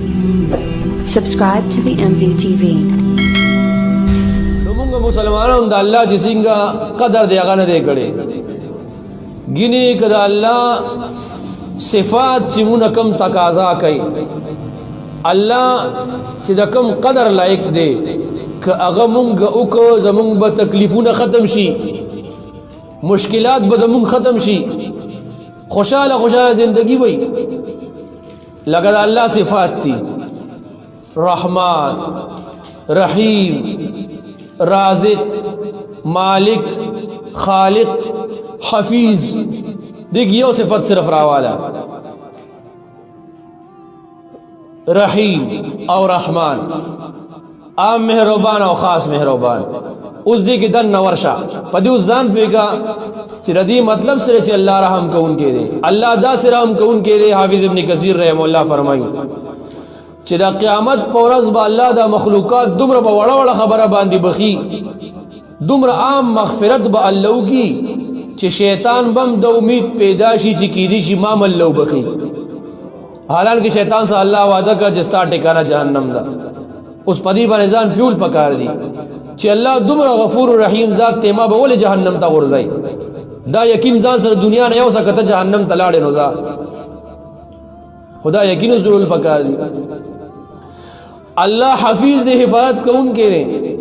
Subscribe to the MZTV. نمونگا مسلمانوں دا اللہ جسنگا قدر دے اغا ندے کڑے گینی کدا اللہ صفات چی منکم تقاضا کئی اللہ چی دا کم قدر لائق دے کہ اغا منگا اکو زمونگ با تکلیفون ختم شی مشکلات با زمونگ ختم شی خوشحال زندگی بھئی لگا اللہ صفات تھی رحمان رحیم رازق مالک خالق حفیظ دیکھ یہ صفت صرف راوالا رحیم اور رحمان عام مہربان اور خاص مہربان اس دی کی دن نورشا پدی اس زان فیکا چی ردی مطلب سرے چی اللہ رحم کون کے دے اللہ دا سے رحم کون کے دے حافظ ابن کثیر رحم اللہ فرمائی چی دا قیامت پورز با اللہ دا مخلوقات دمر با وڑا وڑا خبر باندی بخی دمر عام مغفرت با اللہ کی چی شیطان بم دا امید پیداشی چی کی دی چی مام اللہ بخی حالانکہ شیطان سا اللہ وعدہ کا جستا ٹکانا جہنم دا اس پدی پر نظام پیول پکار دی چی اللہ دمر غفور و رحیم ذات تیما بولی جہنم تا غرزائی دا یقین ذات سر دنیا نے یو سکتا جہنم تلاڑے نوزا خدا یقین ضرور پکار دی اللہ حفیظ دے حفاظت کون کے رہے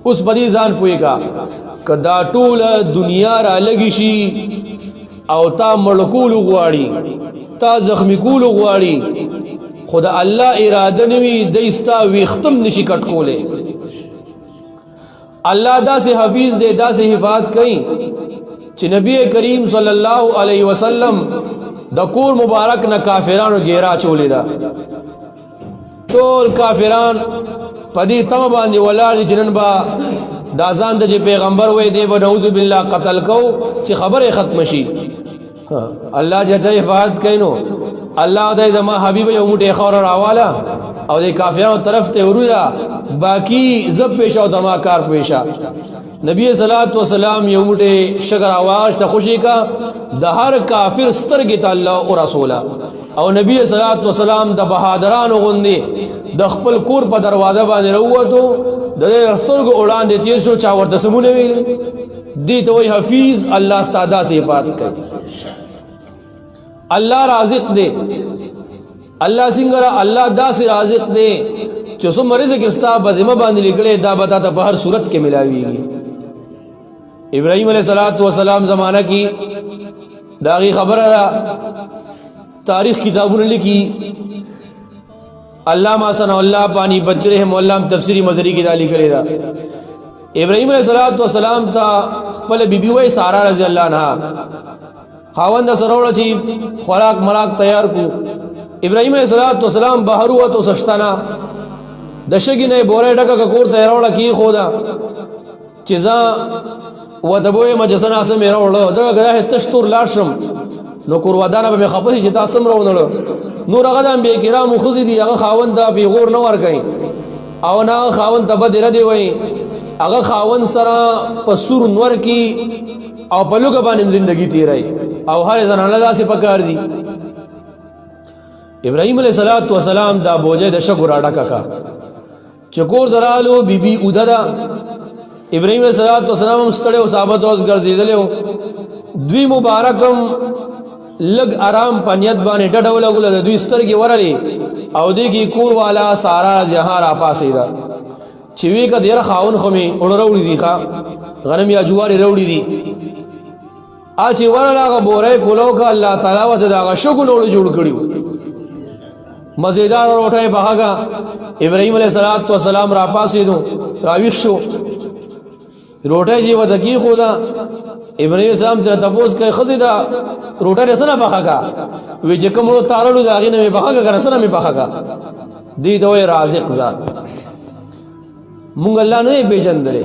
اس پدی ذان پوئے کا کہ دا طول دنیا را لگی شی او تا مڑکولو غواری تا زخمی کولو غواری خدا اللہ ارادہ نوی دیستا ویختم نشی کٹ کولے اللہ دا سے حفیظ دے دا سے حفاظت کئی چی نبی کریم صلی اللہ علیہ وسلم دا کور مبارک نا کافرانو گیرا چولے دا تول کافران پدی تم باندی ولار دی جنن با دازان دا جی پیغمبر وی دے با نعوذ باللہ قتل کو چی خبر ختم شی اللہ جا حفاظت کئنو اللہ دا زمان حبیب یو موٹے خور راوالا او دے کافرانو طرف تے ورودہ باقی زب پیشا و زمان کار پیشا نبی صلی اللہ علیہ وسلم یو موٹے شکر آواز تا خوشی کا دا ہر کافر سترگی تا اللہ و رسولا او نبی صلی اللہ علیہ وسلم دا بہادران غندے دا خپل کور پا دروازہ باندے روتو دا دے رستور کو اڑان دے تیر شو چاور تسمونے ویلے دی تو وہی حفیظ اللہ استعدہ سے حفاظت کر اللہ رازق دے اللہ سنگرہ اللہ دا سے رازق دے جو سم رزق استا بزمہ باندے لکلے دا بتا تا بہر صورت کے ملاوی گی ابراہیم علیہ السلام زمانہ کی داغی خبر ہے تاریخ کتابوں نے لکھی علامہ ثناء اللہ پانی بدر رحمہ اللہ تفسیری مزری کی دالی کرے دا ابراہیم علیہ السلام تا خپل بی بی وی سارا رضی اللہ عنہ خاوند سروڑا چی خوراک مراک تیار کو ابراہیم علیہ السلام بہرو تو سشتانا دشگی نے بورے ڈکا کور تیروڑا کی خودا چیزاں و دبوئے مجسنا سے میرا اڑا زگا گیا ہے تشتور لاشم نو قروادانا با خبری جتا سم رو نلو نور اغدام بے کرام خوزی دی اغا خاون دا بی غور نوار کئی او نا خاون تا بد ردی وئی اغا خاون سرا پسور نور کی او پلو کا بانم زندگی تیرائی او ہر زنان لدا سے پکار دی ابراہیم علیہ السلام دا بوجہ دا شکر آڈا ککا چکور درالو بی بی اودا دا ابراہیم علیہ السلام مستڑے و ثابت ہوز گرزی دلے ہو دوی مبارکم لگ آرام پانیت بانے ڈڑھو لگو لگو دوی سترگی ورلی او دی کی کور والا سارا زیہاں را پاسی دا چوی کا دیر خاون خمی اڑ روڑی دی خوا غنم یا جواری روڑی دی آچی ورلا آگا بورے کلو کا اللہ تعالیٰ و تداغا شکل اوڑی جوڑ کریو مزیدار اور اٹھائے بہاگا ابراہیم علیہ السلام را پاسی دو راویش شو روٹے جی و دکی خودا ابراہیم السلام تیرا تپوس کئی خزی دا روٹے رسنا پخا کا وی جکم رو تارلو دا آغین میں پخا کا رسنا میں پخا کا دی دوئے رازق ذات مونگ اللہ نہیں بیجن دلے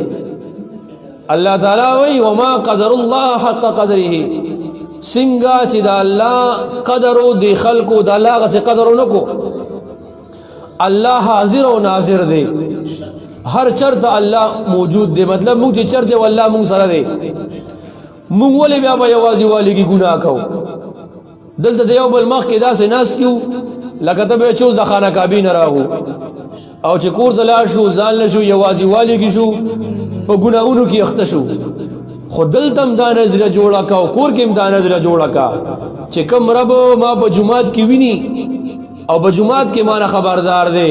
اللہ تعالیٰ وی وما قدر اللہ حق قدره سنگا چی دا اللہ قدرو دی خلقو دا اللہ غسی قدرو نکو اللہ حاضر و ناظر دے ہر چرت اللہ موجود دے مطلب مونگ چی چرت واللہ مونگ سر دے مونگ ولی بیا با یوازی والی کی گناہ کو دلتا دیو بالمخ کے دا سے ناس کیوں لکه ته به چوز د خانه کعبې نه راغو او چې کور ته لاړ شو ځان له شو یوازې والي کې شو په ګناهونو کې اخته شو خو دلته هم دا نظریه جوړه کا او کور کې هم دا نظریه جوړه کا چې کوم رب ما په جماعت کې ویني او په جماعت کې مانه خبردار دی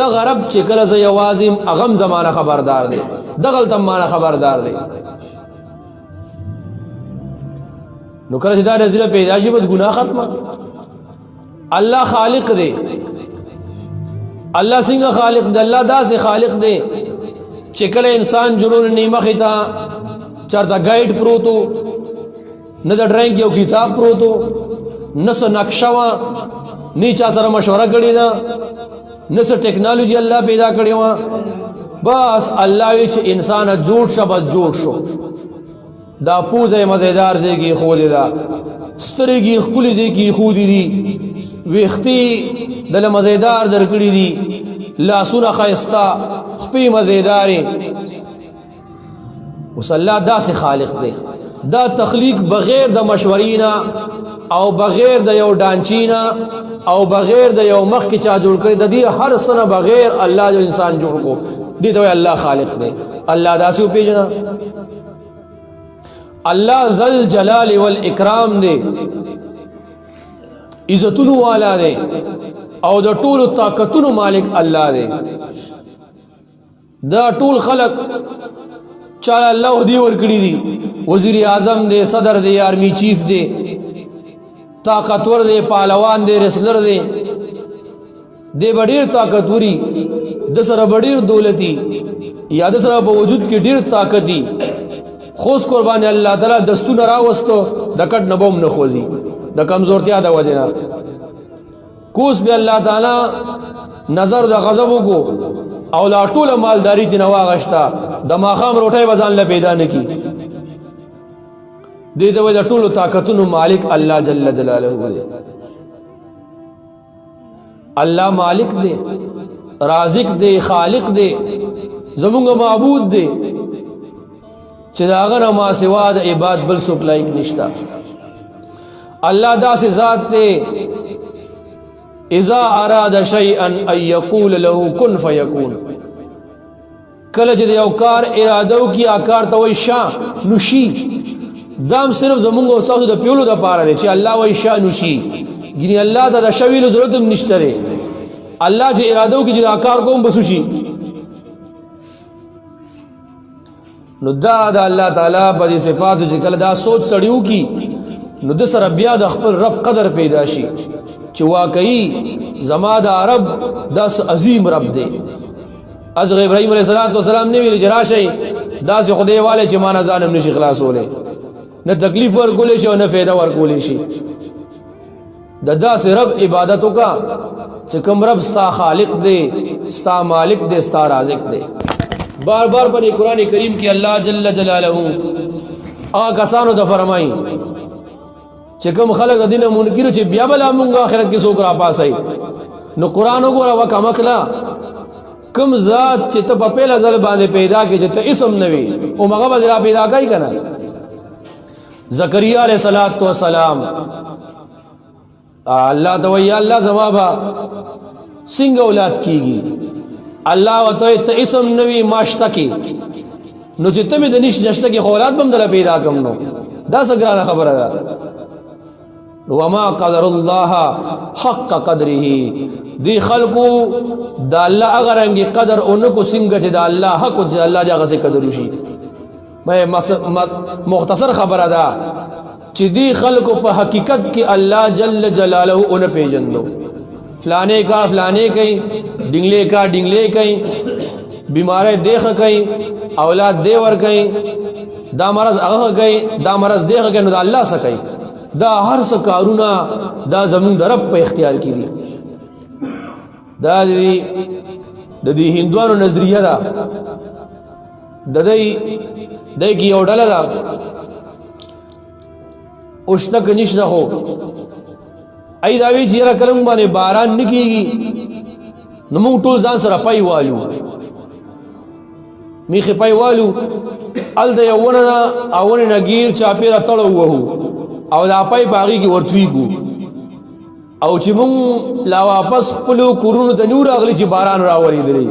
دغه رب چې کله زه یوازې هغه هم زمانه خبردار دی دغلته هم مانه خبردار دی نو کله چې دا نظریه پیدا شي بس ګناه ختمه الله خالق دی الله څنګه خالق دی الله داسې خالق دی چې کله انسان جنون نیمه تا چرته گایډ پروتو نه د ډرایینګ یو کتاب پروتو نه څه نقشه وا نه چا سره مشوره کړی دا نه څه ټیکنالوژي الله پیدا کړی و بس الله وی چې انسان جوړ شو بس جوړ شو دا پوزه مزیدار ځای خو دې دا سترګې خولې ځای خو دې ویختي دله مزیدار درکړي دي لاسونه خایستا خپې مزیدارې اوس الله داسې خالق دی دا تخلیق بغیر د مشورینا او بغیر د یو ډانچینا او بغیر د یو مخ کې چا جوړ کړی د دې هر سنه بغیر الله جو انسان جوړ کو دي ته الله خالق دی الله داسې پیژنه الله ذل جلال والاکرام دی عزتونو والا دی او د ټول طاقتونو مالک الله دی دا ټول خلق چاله الله دی ورکړي دي وزیر اعظم دی صدر دی آرمی چیف دی طاقتور دی پهلوان دی ریسلر دی ډېر طاقتوري د سره ډېر دولتي یا د سره په وجود کې ډېر طاقتي خوش قربان الله تعالی دستونه راوستو د کټ نبوم نه خوځي د کمزورتیا د وجه نه کوس به الله تعالی نظر د غضب کو او لا ټول مالداری تی نواغشتا د ماخام روټي وزن ل پیدا نکی دې ته د ټول طاقتونو مالک الله جل جلاله دی الله مالک دی رازق دی خالق دی زمونږ معبود دی چې داغه نه ما سوا د عبادت بل څوک لایق نشتا الله داسې ذات دی اذا اراد شيئا ان يقول له كن فيكون کله چې یو کار اراده وکي کار ته وای شا نشي دام صرف زمونږ استاد د پیولو د پاره دی چې الله وای شا نشي ګینه الله د شویل ضرورت هم نشته دی الله چې اراده وکي چې کار کوم بسوشي نو دا د الله تعالی په صفاتو چې کله دا سوچ سړیو کی نو د سره بیا د خپل رب قدر پیدا شي چې واقعي زما د عرب داس عظیم رب دی از ابراهيم عليه السلام نه ویل جراشي داس خدای والے چې مان ځانم نشي خلاصوله نه تکلیف ورکول شي او نه فایده ورکول شي د داس رب عبادت وکا چې کوم رب ستا خالق دی ستا مالک دی ستا رازق دی بار بار په قرآن کریم کې الله جل جلاله کسانو ته فرمایي چې کوم خلک د دین منکر چې بیا بل موږ آخرت کې څوک را پاسای نو قرآن وګوره وکمکلا کوم ذات چې ته په پیله ځل باندې پیدا کې چې ته اسم نوي او هغه به را پیدا کوي کنه زکریا علیہ السلام الله ته وی الله زما با څنګه اولاد کیږي الله وته ته اسم نوي ماشته کې نو چې ته د نش نشته کې اولاد بم دل پیدا کوم نو دا څنګه خبره ده وما قدر الله حق قدره دی خلقو دا الله اگر انګي قدر اونکو څنګه چې دا الله حق چې الله جګه سي قدر وشي مختصر خبره ده چې دی خلقو په حقیقت کې الله جل جلاله اون پیجندو فلانے کا فلانے کئی ڈنگلے کا ڈنگلے کئی بیمارے دیکھ کئی اولاد دیور کئی دا مرض اغه کئی دا مرض دیکھ کئی نو دا الله سکئی دا هر څه کارونه دا زمون د رب په اختیار کې دي دا د دې هندوانو نظریه ده د دې کې یو ډله ده اوشتک نشته خو ای دا وی چې را کلم باندې باران نکېږي نو موږ ټول ځان سره پای والو میخه پای والو ال د یوونه اونه نګیر چاپیره تړو وو او دا پای باغی کې ورتوي کو او چې مونږ لا واپس خپلو کورونو ته نور اغلی چې باران راورېدلی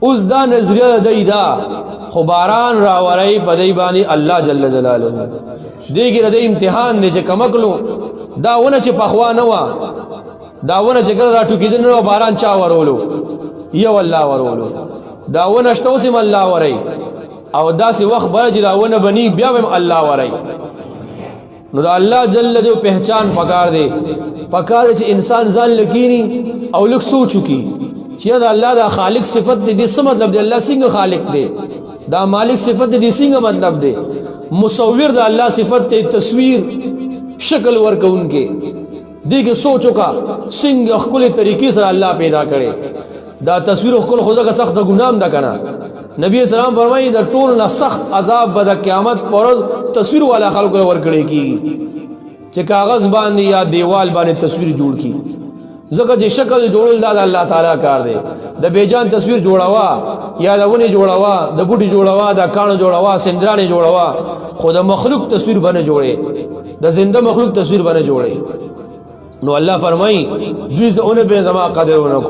اوس دا نظریه دی دا خو باران راورئ په دی باندې الله جل جلاله دې کې د امتحان دی چې کمکلو دا ونه چې پخوا نه وه دا ونه چې کله راټوکېدل نه باران چا ورولو یو الله ورولو دا ونه شته اوس هم الله ورئ او داسې وخت به چې دا ونه بني بیا به هم الله ورئ نو دا الله جل جلاله پہچان پکار دی چې انسان ځان لکینی او لږ سوچ وکړي چې دا الله دا خالق صفت دی څه مطلب دی الله څنګه خالق دی دا مالک صفت دی څنګه مطلب دی مصور دا الله صفت دی تصویر شکل ورکوونکې دې کې سوچ وکړه څنګه خپل طریقې سره الله پیدا کړي دا تصویر خپل خدا کا سخت ګنام ده کنه نبی اسلام فرمایي دا ټول نه سخت عذاب به د قیامت پر تصویر والا خلکو ورکړي کیږي چې کاغذ باندې یا دیوال باندې تصویر جوړ کی زکه چې شکل جوړول دا الله تعالی کار دی د بیجان تصویر جوړاوا یا د ونی جوړاوا د بوټي جوړاوا د کانو جوړاوا سندرانه جوړاوا خود مخلوق تصویر باندې جوړي د زنده مخلوق تصویر باندې جوړي نو الله فرمایي دوی زونه به زما قدرونه